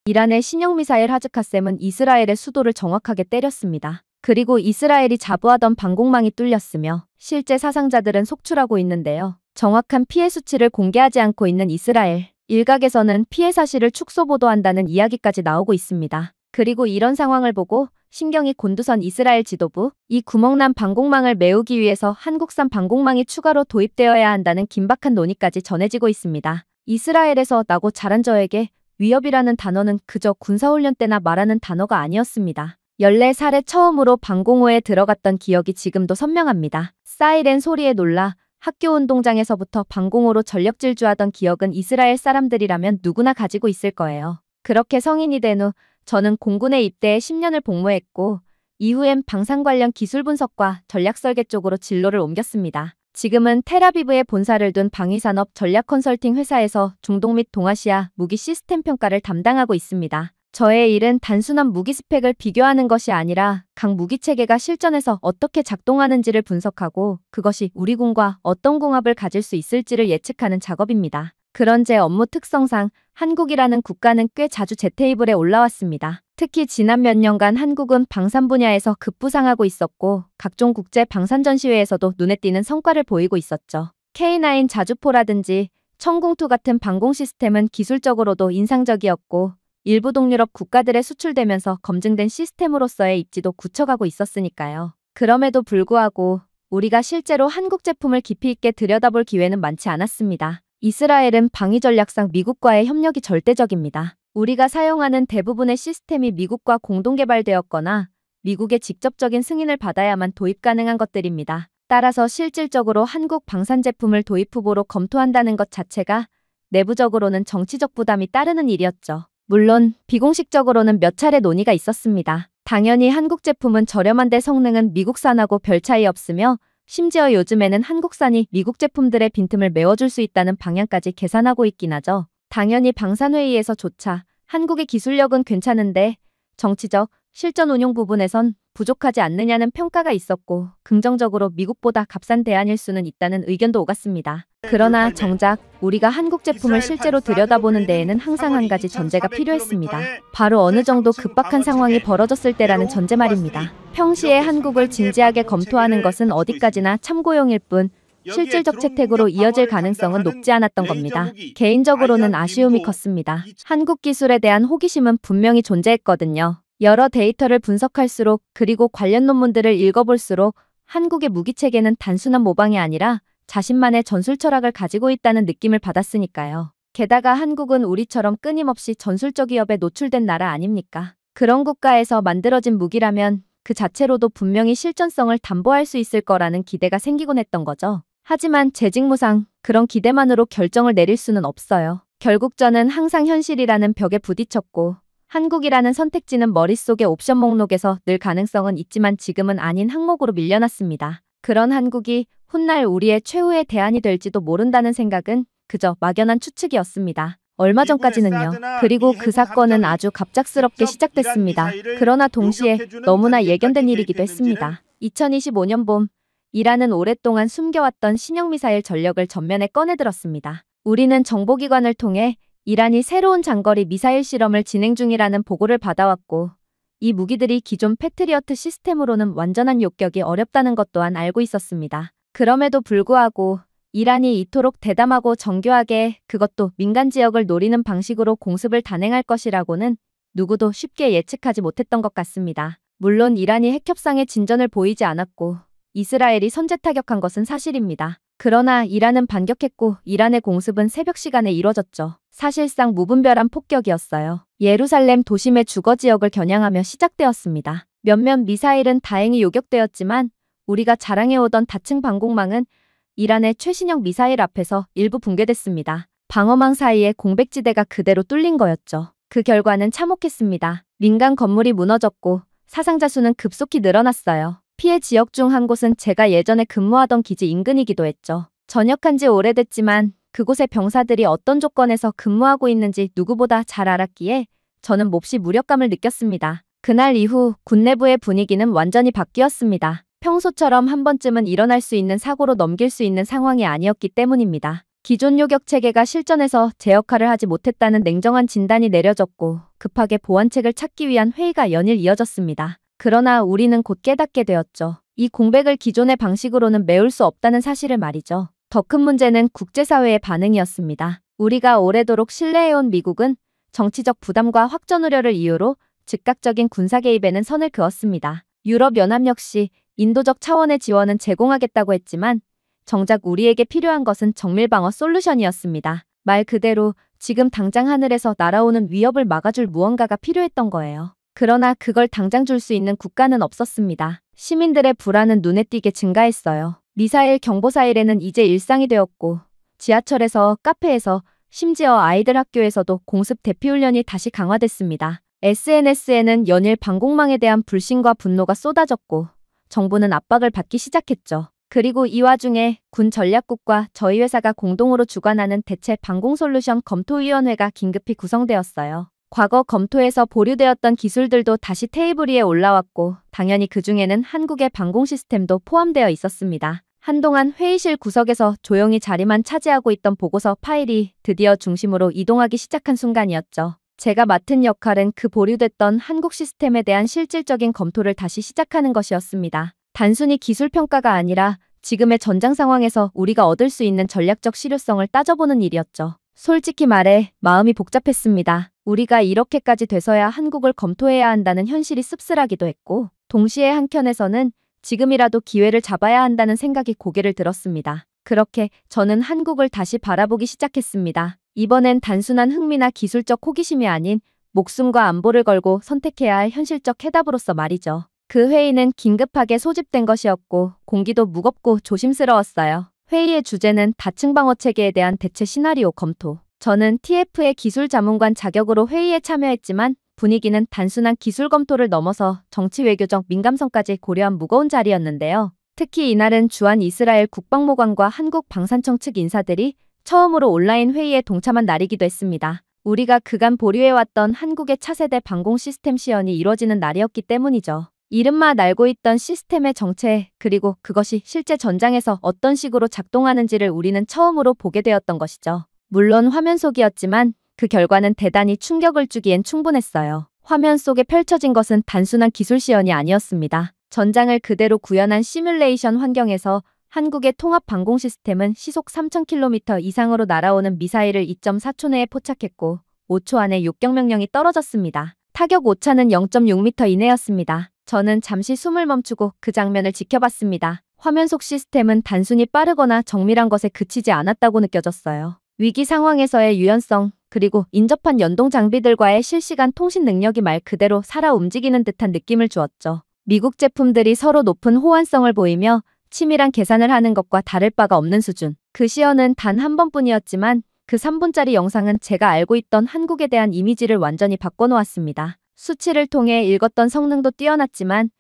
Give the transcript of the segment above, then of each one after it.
이란의 신형 미사일 하즈카셈은 이스라엘의 수도를 정확하게 때렸습니다. 그리고 이스라엘이 자부하던 방공망이 뚫렸으며 실제 사상자들은 속출하고 있는데요. 정확한 피해 수치를 공개하지 않고 있는 이스라엘. 일각에서는 피해 사실을 축소 보도한다는 이야기까지 나오고 있습니다. 그리고 이런 상황을 보고 신경이 곤두선 이스라엘 지도부, 이 구멍난 방공망을 메우기 위해서 한국산 방공망이 추가로 도입되어야 한다는 긴박한 논의까지 전해지고 있습니다. 이스라엘에서 나고 자란 저에게 위협이라는 단어는 그저 군사훈련 때나 말하는 단어가 아니었습니다. 14살에 처음으로 방공호에 들어갔던 기억이 지금도 선명합니다. 사이렌 소리에 놀라 학교 운동장에서부터 방공호로 전력 질주하던 기억은 이스라엘 사람들이라면 누구나 가지고 있을 거예요. 그렇게 성인이 된 후 저는 공군에 입대해 10년을 복무했고 이후엔 방산 관련 기술 분석과 전략 설계 쪽으로 진로를 옮겼습니다. 지금은 텔아비브에 본사를 둔 방위산업 전략 컨설팅 회사에서 중동 및 동아시아 무기 시스템 평가를 담당하고 있습니다. 저의 일은 단순한 무기 스펙을 비교하는 것이 아니라 각 무기 체계가 실전에서 어떻게 작동하는지를 분석하고 그것이 우리 군과 어떤 궁합을 가질 수 있을지를 예측하는 작업입니다. 그런 제 업무 특성상 한국이라는 국가는 꽤 자주 제 테이블에 올라왔습니다. 특히 지난 몇 년간 한국은 방산 분야에서 급부상하고 있었고 각종 국제 방산 전시회에서도 눈에 띄는 성과를 보이고 있었죠. K9 자주포라든지 천궁2 같은 방공 시스템은 기술적으로도 인상적이었고 일부 동유럽 국가들에 수출되면서 검증된 시스템으로서의 입지도 굳혀가고 있었으니까요. 그럼에도 불구하고 우리가 실제로 한국 제품을 깊이 있게 들여다볼 기회는 많지 않았습니다. 이스라엘은 방위 전략상 미국과의 협력이 절대적입니다. 우리가 사용하는 대부분의 시스템이 미국과 공동 개발되었거나 미국의 직접적인 승인을 받아야만 도입 가능한 것들입니다. 따라서 실질적으로 한국 방산 제품을 도입 후보로 검토한다는 것 자체가 내부적으로는 정치적 부담이 따르는 일이었죠. 물론 비공식적으로는 몇 차례 논의가 있었습니다. 당연히 한국 제품은 저렴한데 성능은 미국산하고 별 차이 없으며 심지어 요즘에는 한국산이 미국 제품들의 빈틈을 메워줄 수 있다는 방향까지 계산하고 있긴 하죠. 당연히 방산회의에서조차 한국의 기술력은 괜찮은데 정치적, 실전 운용 부분에선 부족하지 않느냐는 평가가 있었고 긍정적으로 미국보다 값싼 대안일 수는 있다는 의견도 오갔습니다. 그러나 정작 우리가 한국 제품을 실제로 들여다보는 데에는 항상 한 가지 전제가 필요했습니다. 바로 어느 정도 급박한 상황이 벌어졌을 때라는 전제 말입니다. 평시에 한국을 진지하게 검토하는 것은 어디까지나 참고용일 뿐 실질적 채택으로 이어질 가능성은 높지 않았던 겁니다. 개인적으로는 아쉬움이 컸습니다. 한국 기술에 대한 호기심은 분명히 존재했거든요. 여러 데이터를 분석할수록 그리고 관련 논문들을 읽어볼수록 한국의 무기체계는 단순한 모방이 아니라 자신만의 전술 철학을 가지고 있다는 느낌을 받았으니까요. 게다가 한국은 우리처럼 끊임없이 전술적 위협에 노출된 나라 아닙니까? 그런 국가에서 만들어진 무기라면 그 자체로도 분명히 실전성을 담보할 수 있을 거라는 기대가 생기곤 했던 거죠. 하지만 제 직무상 그런 기대만으로 결정을 내릴 수는 없어요. 결국 저는 항상 현실이라는 벽에 부딪혔고 한국이라는 선택지는 머릿속의 옵션 목록에서 늘 가능성은 있지만 지금은 아닌 항목으로 밀려났습니다. 그런 한국이 훗날 우리의 최후의 대안이 될지도 모른다는 생각은 그저 막연한 추측이었습니다. 얼마 전까지는요. 그리고 그 사건은 아주 갑작스럽게 시작됐습니다. 그러나 동시에 너무나 예견된 일이기도 했습니다. 2025년 봄, 이란은 오랫동안 숨겨왔던 신형 미사일 전력을 전면에 꺼내들었습니다. 우리는 정보기관을 통해 이란이 새로운 장거리 미사일 실험을 진행 중이라는 보고를 받아왔고 이 무기들이 기존 패트리어트 시스템으로는 완전한 욕격이 어렵다는 것 또한 알고 있었습니다. 그럼에도 불구하고 이란이 이토록 대담하고 정교하게 그것도 민간 지역을 노리는 방식으로 공습을 단행할 것이라고는 누구도 쉽게 예측하지 못했던 것 같습니다. 물론 이란이 핵협상의 진전을 보이지 않았고 이스라엘이 선제 타격한 것은 사실입니다. 그러나 이란은 반격했고 이란의 공습은 새벽 시간에 이뤄졌죠. 사실상 무분별한 폭격이었어요. 예루살렘 도심의 주거 지역을 겨냥하며 시작되었습니다. 몇몇 미사일은 다행히 요격되었지만 우리가 자랑해오던 다층 방공망은 이란의 최신형 미사일 앞에서 일부 붕괴됐습니다. 방어망 사이에 공백지대가 그대로 뚫린 거였죠. 그 결과는 참혹했습니다. 민간 건물이 무너졌고 사상자 수는 급속히 늘어났어요. 피해 지역 중 한 곳은 제가 예전에 근무하던 기지 인근이기도 했죠. 전역한 지 오래됐지만 그곳의 병사들이 어떤 조건에서 근무하고 있는지 누구보다 잘 알았기에 저는 몹시 무력감을 느꼈습니다. 그날 이후 군 내부의 분위기는 완전히 바뀌었습니다. 평소처럼 한 번쯤은 일어날 수 있는 사고로 넘길 수 있는 상황이 아니었기 때문입니다. 기존 요격 체계가 실전에서 제 역할을 하지 못했다는 냉정한 진단이 내려졌고 급하게 보완책을 찾기 위한 회의가 연일 이어졌습니다. 그러나 우리는 곧 깨닫게 되었죠. 이 공백을 기존의 방식으로는 메울 수 없다는 사실을 말이죠. 더 큰 문제는 국제사회의 반응이었습니다. 우리가 오래도록 신뢰해온 미국은 정치적 부담과 확전 우려를 이유로 즉각적인 군사 개입에는 선을 그었습니다. 유럽연합 역시 인도적 차원의 지원은 제공하겠다고 했지만 정작 우리에게 필요한 것은 정밀방어 솔루션이었습니다. 말 그대로 지금 당장 하늘에서 날아오는 위협을 막아줄 무언가가 필요했던 거예요. 그러나 그걸 당장 줄 수 있는 국가는 없었습니다. 시민들의 불안은 눈에 띄게 증가했어요. 미사일 경보 사일에는 이제 일상이 되었고 지하철에서, 카페에서, 심지어 아이들 학교에서도 공습 대피 훈련이 다시 강화됐습니다. SNS에는 연일 방공망에 대한 불신과 분노가 쏟아졌고 정부는 압박을 받기 시작했죠. 그리고 이 와중에 군 전략국과 저희 회사가 공동으로 주관하는 대체 방공솔루션 검토위원회가 긴급히 구성되었어요. 과거 검토에서 보류되었던 기술들도 다시 테이블 위에 올라왔고 당연히 그중에는 한국의 방공 시스템도 포함되어 있었습니다. 한동안 회의실 구석에서 조용히 자리만 차지하고 있던 보고서 파일이 드디어 중심으로 이동하기 시작한 순간이었죠. 제가 맡은 역할은 그 보류됐던 한국 시스템에 대한 실질적인 검토를 다시 시작하는 것이었습니다. 단순히 기술 평가가 아니라 지금의 전장 상황에서 우리가 얻을 수 있는 전략적 실효성을 따져보는 일이었죠. 솔직히 말해 마음이 복잡했습니다. 우리가 이렇게까지 돼서야 한국을 검토해야 한다는 현실이 씁쓸하기도 했고 동시에 한켠에서는 지금이라도 기회를 잡아야 한다는 생각이 고개를 들었습니다. 그렇게 저는 한국을 다시 바라보기 시작했습니다. 이번엔 단순한 흥미나 기술적 호기심이 아닌 목숨과 안보를 걸고 선택해야 할 현실적 해답으로서 말이죠. 그 회의는 긴급하게 소집된 것이었고 공기도 무겁고 조심스러웠어요. 회의의 주제는 다층 방어 체계에 대한 대체 시나리오 검토. 저는 TF의 기술 자문관 자격으로 회의에 참여했지만 분위기는 단순한 기술 검토를 넘어서 정치 외교적 민감성까지 고려한 무거운 자리였는데요. 특히 이날은 주한 이스라엘 국방모관과 한국 방산청 측 인사들이 처음으로 온라인 회의에 동참한 날이기도 했습니다. 우리가 그간 보류해왔던 한국의 차세대 방공 시스템 시연이 이뤄지는 날이었기 때문이죠. 이른만 알고 있던 시스템의 정체, 그리고 그것이 실제 전장에서 어떤 식으로 작동하는지를 우리는 처음으로 보게 되었던 것이죠. 물론 화면 속이었지만 그 결과는 대단히 충격을 주기엔 충분했어요. 화면 속에 펼쳐진 것은 단순한 기술 시연이 아니었습니다. 전장을 그대로 구현한 시뮬레이션 환경에서 한국의 통합 방공 시스템은 시속 3,000km 이상으로 날아오는 미사일을 2.4초 내에 포착했고 5초 안에 요격 명령이 떨어졌습니다. 타격 오차는 0.6m 이내였습니다. 저는 잠시 숨을 멈추고 그 장면을 지켜봤습니다. 화면 속 시스템은 단순히 빠르거나 정밀한 것에 그치지 않았다고 느껴졌어요. 위기 상황에서의 유연성, 그리고 인접한 연동 장비들과의 실시간 통신 능력이 말 그대로 살아 움직이는 듯한 느낌을 주었죠. 미국 제품들이 서로 높은 호환성을 보이며 치밀한 계산을 하는 것과 다를 바가 없는 수준. 그 시연은 단 한 번뿐이었지만 그 3분짜리 영상은 제가 알고 있던 한국에 대한 이미지를 완전히 바꿔놓았습니다. 수치를 통해 읽었던 성능도 뛰어났지만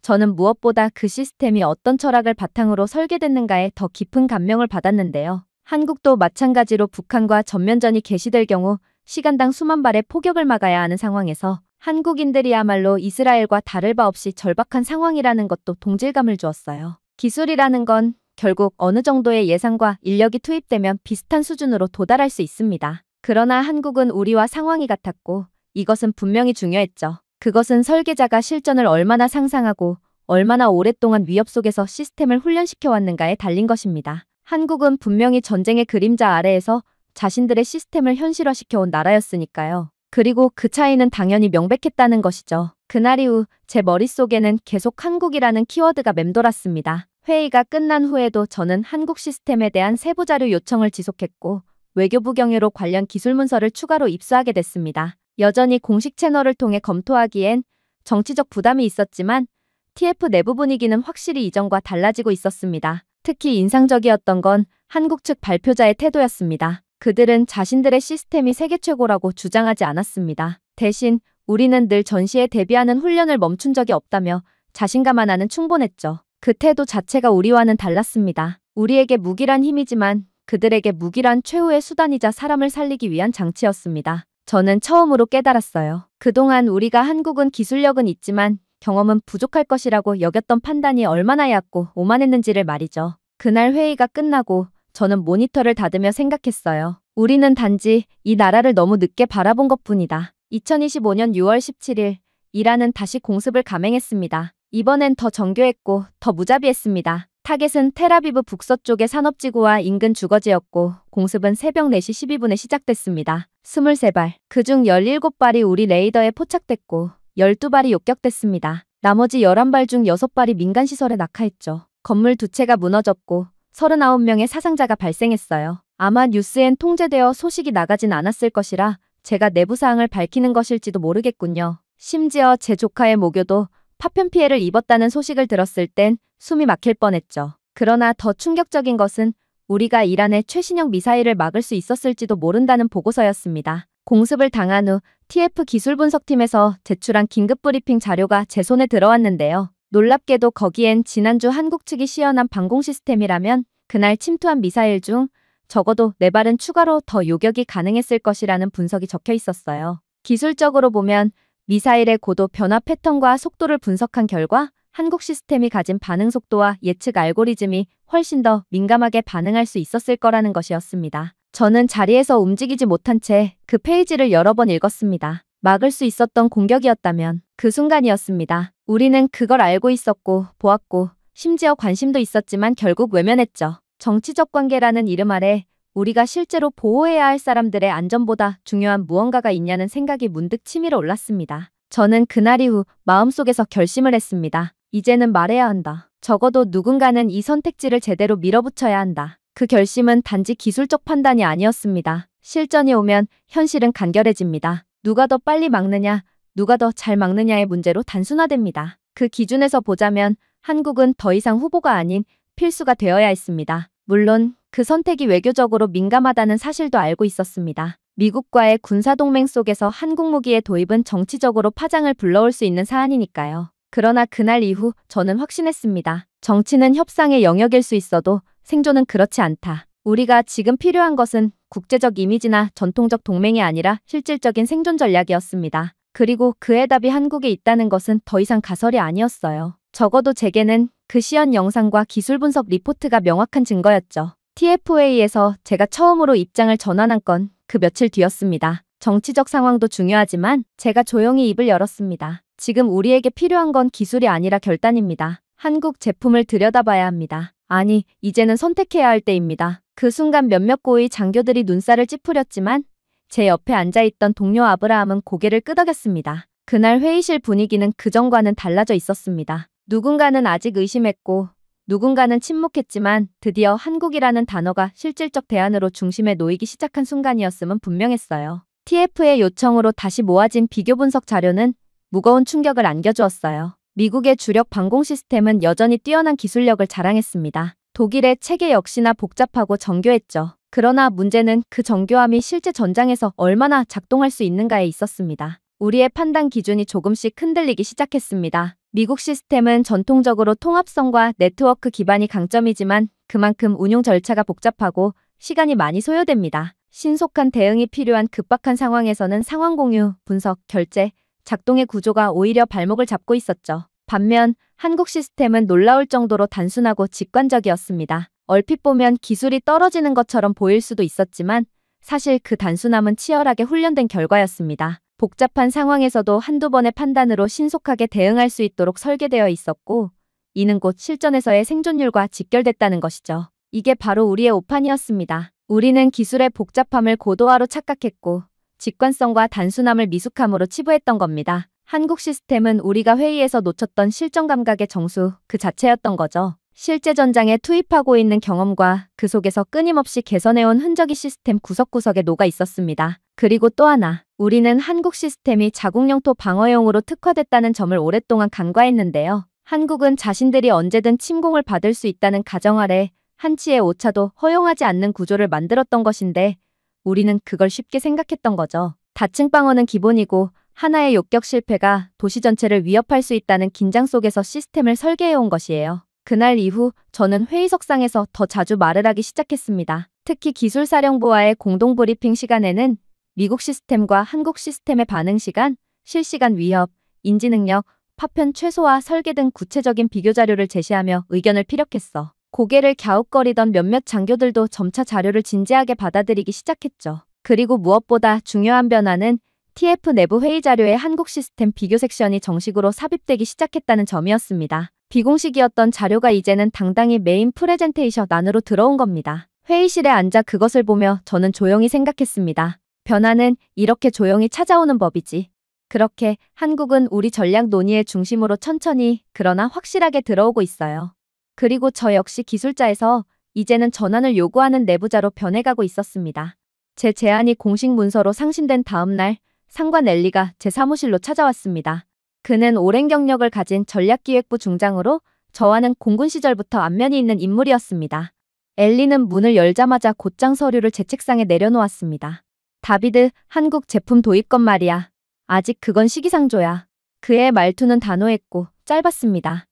저는 무엇보다 그 시스템이 어떤 철학을 바탕으로 설계됐는가에 더 깊은 감명을 받았는데요. 한국도 마찬가지로 북한과 전면전이 개시될 경우 시간당 수만 발의 포격을 막아야 하는 상황에서 한국인들이야말로 이스라엘과 다를 바 없이 절박한 상황이라는 것도 동질감을 주었어요. 기술이라는 건 결국 어느 정도의 예산과 인력이 투입되면 비슷한 수준으로 도달할 수 있습니다. 그러나 한국은 우리와 상황이 같았고 이것은 분명히 중요했죠. 그것은 설계자가 실전을 얼마나 상상하고 얼마나 오랫동안 위협 속에서 시스템을 훈련시켜 왔는가에 달린 것입니다. 한국은 분명히 전쟁의 그림자 아래에서 자신들의 시스템을 현실화시켜 온 나라였으니까요. 그리고 그 차이는 당연히 명백했다는 것이죠. 그날 이후 제 머릿속에는 계속 한국이라는 키워드가 맴돌았습니다. 회의가 끝난 후에도 저는 한국 시스템에 대한 세부 자료 요청을 지속했고 외교부 경유로 관련 기술 문서를 추가로 입수하게 됐습니다. 여전히 공식 채널을 통해 검토하기엔 정치적 부담이 있었지만 TF 내부 분위기는 확실히 이전과 달라지고 있었습니다. 특히 인상적이었던 건 한국 측 발표자의 태도였습니다. 그들은 자신들의 시스템이 세계 최고라고 주장하지 않았습니다. 대신 우리는 늘 전시에 대비하는 훈련을 멈춘 적이 없다며 자신감 하나는 충분했죠. 그 태도 자체가 우리와는 달랐습니다. 우리에게 무기란 힘이지만 그들에게 무기란 최후의 수단이자 사람을 살리기 위한 장치였습니다. 저는 처음으로 깨달았어요. 그동안 우리가 한국은 기술력은 있지만 경험은 부족할 것이라고 여겼던 판단이 얼마나 얕고 오만했는지를 말이죠. 그날 회의가 끝나고 저는 모니터를 닫으며 생각했어요. 우리는 단지 이 나라를 너무 늦게 바라본 것뿐이다. 2025년 6월 17일, 이란은 다시 공습을 감행했습니다. 이번엔 더 정교했고 더 무자비했습니다. 타겟은 텔아비브 북서쪽의 산업지구와 인근 주거지였고 공습은 새벽 4시 12분에 시작됐습니다. 23발, 그중 17발이 우리 레이더에 포착됐고 12발이 욕격됐습니다. 나머지 11발 중 6발이 민간시설에 낙하했죠. 건물 2채가 무너졌고 39명의 사상자가 발생했어요. 아마 뉴스엔 통제되어 소식이 나가진 않았을 것이라 제가 내부 사항을 밝히는 것일지도 모르겠군요. 심지어 제 조카의 모교도 파편 피해를 입었다는 소식을 들었을 땐 숨이 막힐 뻔했죠. 그러나 더 충격적인 것은 우리가 이란의 최신형 미사일을 막을 수 있었을지도 모른다는 보고서였습니다. 공습을 당한 후 TF 기술분석팀에서 제출한 긴급 브리핑 자료가 제 손에 들어왔는데요. 놀랍게도 거기엔 지난주 한국 측이 시연한 방공 시스템이라면 그날 침투한 미사일 중 적어도 4발은 추가로 더 요격이 가능했을 것이라는 분석이 적혀 있었어요. 기술적으로 보면 미사일의 고도 변화 패턴과 속도를 분석한 결과 한국 시스템이 가진 반응 속도와 예측 알고리즘이 훨씬 더 민감하게 반응할 수 있었을 거라는 것이었습니다. 저는 자리에서 움직이지 못한 채 그 페이지를 여러 번 읽었습니다. 막을 수 있었던 공격이었다면 그 순간이었습니다. 우리는 그걸 알고 있었고 보았고 심지어 관심도 있었지만 결국 외면했죠. 정치적 관계라는 이름 아래 우리가 실제로 보호해야 할 사람들의 안전보다 중요한 무언가가 있냐는 생각이 문득 치밀어 올랐습니다. 저는 그날 이후 마음속에서 결심을 했습니다. 이제는 말해야 한다. 적어도 누군가는 이 선택지를 제대로 밀어붙여야 한다. 그 결심은 단지 기술적 판단이 아니었습니다. 실전이 오면 현실은 간결해집니다. 누가 더 빨리 막느냐, 누가 더 잘 막느냐의 문제로 단순화됩니다. 그 기준에서 보자면 한국은 더 이상 후보가 아닌 필수가 되어야 했습니다. 물론 그 선택이 외교적으로 민감하다는 사실도 알고 있었습니다. 미국과의 군사동맹 속에서 한국 무기의 도입은 정치적으로 파장을 불러올 수 있는 사안이니까요. 그러나 그날 이후 저는 확신했습니다. 정치는 협상의 영역일 수 있어도 생존은 그렇지 않다. 우리가 지금 필요한 것은 국제적 이미지나 전통적 동맹이 아니라 실질적인 생존 전략이었습니다. 그리고 그의 답이 한국에 있다는 것은 더 이상 가설이 아니었어요. 적어도 제게는 그 시연 영상과 기술 분석 리포트가 명확한 증거였죠. TFA에서 제가 처음으로 입장을 전환한 건 그 며칠 뒤였습니다. 정치적 상황도 중요하지만 제가 조용히 입을 열었습니다. 지금 우리에게 필요한 건 기술이 아니라 결단입니다. 한국 제품을 들여다봐야 합니다. 아니, 이제는 선택해야 할 때입니다. 그 순간 몇몇 고위 장교들이 눈살을 찌푸렸지만 제 옆에 앉아있던 동료 아브라함은 고개를 끄덕였습니다. 그날 회의실 분위기는 그전과는 달라져 있었습니다. 누군가는 아직 의심했고 누군가는 침묵했지만 드디어 한국이라는 단어가 실질적 대안으로 중심에 놓이기 시작한 순간이었음은 분명했어요. TF의 요청으로 다시 모아진 비교 분석 자료는 무거운 충격을 안겨주었어요. 미국의 주력 방공 시스템은 여전히 뛰어난 기술력을 자랑했습니다. 독일의 체계 역시나 복잡하고 정교했죠. 그러나 문제는 그 정교함이 실제 전장에서 얼마나 작동할 수 있는가에 있었습니다. 우리의 판단 기준이 조금씩 흔들리기 시작했습니다. 미국 시스템은 전통적으로 통합성과 네트워크 기반이 강점이지만 그만큼 운용 절차가 복잡하고 시간이 많이 소요됩니다. 신속한 대응이 필요한 급박한 상황에서는 상황 공유, 분석, 결제, 작동의 구조가 오히려 발목을 잡고 있었죠. 반면 한국 시스템은 놀라울 정도로 단순하고 직관적이었습니다. 얼핏 보면 기술이 떨어지는 것처럼 보일 수도 있었지만 사실 그 단순함은 치열하게 훈련된 결과였습니다. 복잡한 상황에서도 한두 번의 판단으로 신속하게 대응할 수 있도록 설계되어 있었고 이는 곧 실전에서의 생존율과 직결됐다는 것이죠. 이게 바로 우리의 오판이었습니다. 우리는 기술의 복잡함을 고도화로 착각했고 직관성과 단순함을 미숙함으로 치부했던 겁니다. 한국 시스템은 우리가 회의에서 놓쳤던 실전 감각의 정수 그 자체였던 거죠. 실제 전장에 투입하고 있는 경험과 그 속에서 끊임없이 개선해온 흔적이 시스템 구석구석에 녹아 있었습니다. 그리고 또 하나, 우리는 한국 시스템이 자국 영토 방어용으로 특화됐다는 점을 오랫동안 간과했는데요. 한국은 자신들이 언제든 침공을 받을 수 있다는 가정 아래 한치의 오차도 허용하지 않는 구조를 만들었던 것인데 우리는 그걸 쉽게 생각했던 거죠. 다층 방어는 기본이고 하나의 욕격 실패가 도시 전체를 위협할 수 있다는 긴장 속에서 시스템을 설계해온 것이에요. 그날 이후 저는 회의석상에서 더 자주 말을 하기 시작했습니다. 특히 기술사령부와의 공동 브리핑 시간에는 미국 시스템과 한국 시스템의 반응 시간, 실시간 위협, 인지 능력, 파편 최소화 설계 등 구체적인 비교 자료를 제시하며 의견을 피력했어. 고개를 갸웃거리던 몇몇 장교들도 점차 자료를 진지하게 받아들이기 시작했죠. 그리고 무엇보다 중요한 변화는 TF 내부 회의 자료에 한국 시스템 비교 섹션이 정식으로 삽입되기 시작했다는 점이었습니다. 비공식이었던 자료가 이제는 당당히 메인 프레젠테이션 안으로 들어온 겁니다. 회의실에 앉아 그것을 보며 저는 조용히 생각했습니다. 변화는 이렇게 조용히 찾아오는 법이지. 그렇게 한국은 우리 전략 논의의 중심으로 천천히 그러나 확실하게 들어오고 있어요. 그리고 저 역시 기술자에서 이제는 전환을 요구하는 내부자로 변해가고 있었습니다. 제 제안이 공식 문서로 상신된 다음 날 상관 엘리가 제 사무실로 찾아왔습니다. 그는 오랜 경력을 가진 전략기획부 중장으로 저와는 공군 시절부터 안면이 있는 인물이었습니다. 엘리는 문을 열자마자 곧장 서류를 제 책상에 내려놓았습니다. 다비드, 한국 제품 도입건 말이야. 아직 그건 시기상조야. 그의 말투는 단호했고 짧았습니다.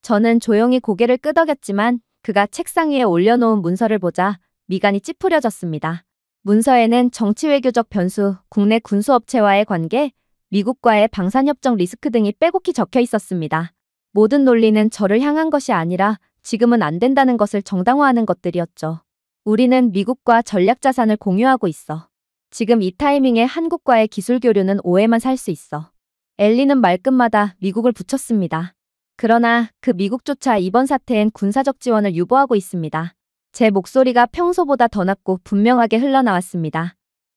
저는 조용히 고개를 끄덕였지만 그가 책상 위에 올려놓은 문서를 보자 미간이 찌푸려졌습니다. 문서에는 정치외교적 변수, 국내 군수업체와의 관계, 미국과의 방산협정 리스크 등이 빼곡히 적혀 있었습니다. 모든 논리는 저를 향한 것이 아니라 지금은 안 된다는 것을 정당화하는 것들이었죠. 우리는 미국과 전략자산을 공유하고 있어. 지금 이 타이밍에 한국과의 기술 교류는 오해만 살 수 있어. 엘리는 말끝마다 미국을 붙였습니다. 그러나 그 미국조차 이번 사태엔 군사적 지원을 유보하고 있습니다. 제 목소리가 평소보다 더 낮고 분명하게 흘러나왔습니다.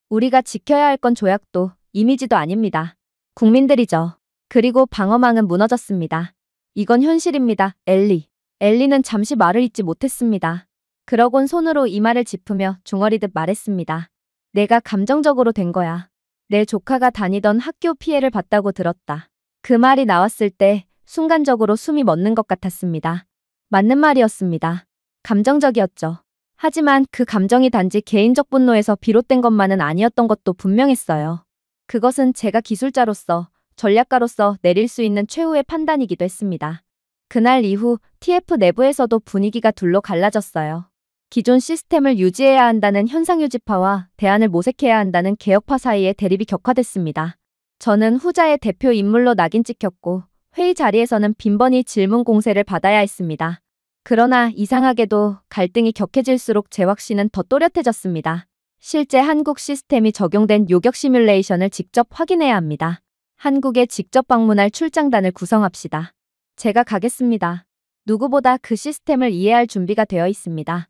우리가 지켜야 할 건 조약도 이미지도 아닙니다. 국민들이죠. 그리고 방어망은 무너졌습니다. 이건 현실입니다, 엘리. 엘리는 잠시 말을 잇지 못했습니다. 그러곤 손으로 이마를 짚으며 중얼이듯 말했습니다. 내가 감정적으로 된 거야. 내 조카가 다니던 학교 피해를 봤다고 들었다. 그 말이 나왔을 때 순간적으로 숨이 멎는 것 같았습니다. 맞는 말이었습니다. 감정적이었죠. 하지만 그 감정이 단지 개인적 분노에서 비롯된 것만은 아니었던 것도 분명했어요. 그것은 제가 기술자로서, 전략가로서 내릴 수 있는 최후의 판단이기도 했습니다. 그날 이후 TF 내부에서도 분위기가 둘로 갈라졌어요. 기존 시스템을 유지해야 한다는 현상유지파와 대안을 모색해야 한다는 개혁파 사이의 대립이 격화됐습니다. 저는 후자의 대표 인물로 낙인 찍혔고 회의 자리에서는 빈번히 질문 공세를 받아야 했습니다. 그러나 이상하게도 갈등이 격해질수록 제 확신은 더 또렷해졌습니다. 실제 한국 시스템이 적용된 요격 시뮬레이션을 직접 확인해야 합니다. 한국에 직접 방문할 출장단을 구성합시다. 제가 가겠습니다. 누구보다 그 시스템을 이해할 준비가 되어 있습니다.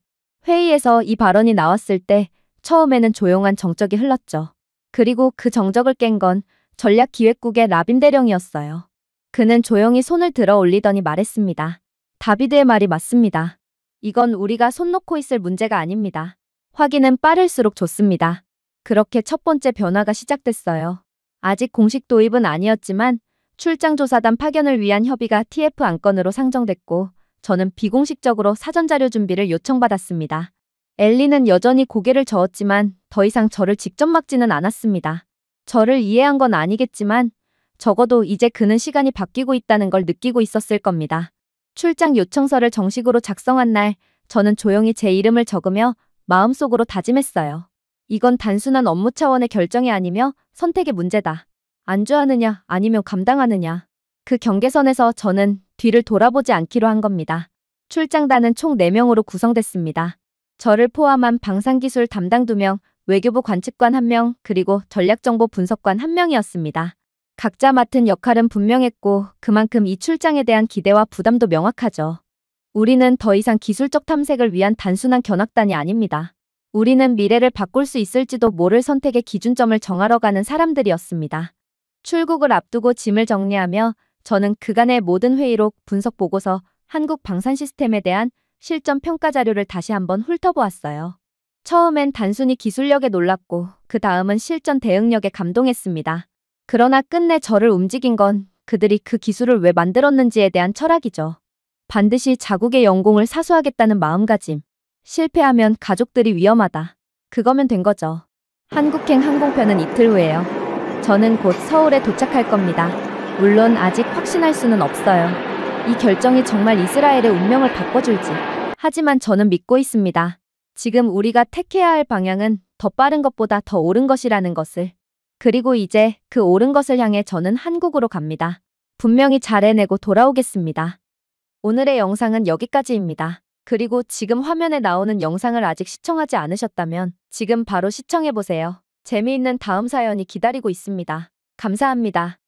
회의에서 이 발언이 나왔을 때 처음에는 조용한 정적이 흘렀죠. 그리고 그 정적을 깬 건 전략기획국의 라빈 대령이었어요. 그는 조용히 손을 들어 올리더니 말했습니다. 다비드의 말이 맞습니다. 이건 우리가 손 놓고 있을 문제가 아닙니다. 확인은 빠를수록 좋습니다. 그렇게 첫 번째 변화가 시작됐어요. 아직 공식 도입은 아니었지만 출장조사단 파견을 위한 협의가 TF 안건으로 상정됐고 저는 비공식적으로 사전자료 준비를 요청받았습니다. 엘리는 여전히 고개를 저었지만 더 이상 저를 직접 막지는 않았습니다. 저를 이해한 건 아니겠지만 적어도 이제 그는 시간이 바뀌고 있다는 걸 느끼고 있었을 겁니다. 출장 요청서를 정식으로 작성한 날 저는 조용히 제 이름을 적으며 마음속으로 다짐했어요. 이건 단순한 업무 차원의 결정이 아니며 선택의 문제다. 안주하느냐 아니면 감당하느냐. 그 경계선에서 저는 뒤를 돌아보지 않기로 한 겁니다. 출장단은 총 4명으로 구성됐습니다. 저를 포함한 방산기술 담당 2명, 외교부 관측관 1명, 그리고 전략정보 분석관 1명이었습니다. 각자 맡은 역할은 분명했고 그만큼 이 출장에 대한 기대와 부담도 명확하죠. 우리는 더 이상 기술적 탐색을 위한 단순한 견학단이 아닙니다. 우리는 미래를 바꿀 수 있을지도 모를 선택의 기준점을 정하러 가는 사람들이었습니다. 출국을 앞두고 짐을 정리하며 저는 그간의 모든 회의록, 분석 보고서, 한국 방산 시스템에 대한 실전 평가 자료를 다시 한번 훑어보았어요. 처음엔 단순히 기술력에 놀랐고 그 다음은 실전 대응력에 감동했습니다. 그러나 끝내 저를 움직인 건 그들이 그 기술을 왜 만들었는지에 대한 철학이죠. 반드시 자국의 영공을 사수하겠다는 마음가짐. 실패하면 가족들이 위험하다. 그거면 된 거죠. 한국행 항공편은 이틀 후에요. 저는 곧 서울에 도착할 겁니다. 물론 아직 확신할 수는 없어요. 이 결정이 정말 이스라엘의 운명을 바꿔줄지. 하지만 저는 믿고 있습니다. 지금 우리가 택해야 할 방향은 더 빠른 것보다 더 옳은 것이라는 것을. 그리고 이제 그 옳은 것을 향해 저는 한국으로 갑니다. 분명히 잘 해내고 돌아오겠습니다. 오늘의 영상은 여기까지입니다. 그리고 지금 화면에 나오는 영상을 아직 시청하지 않으셨다면 지금 바로 시청해보세요. 재미있는 다음 사연이 기다리고 있습니다. 감사합니다.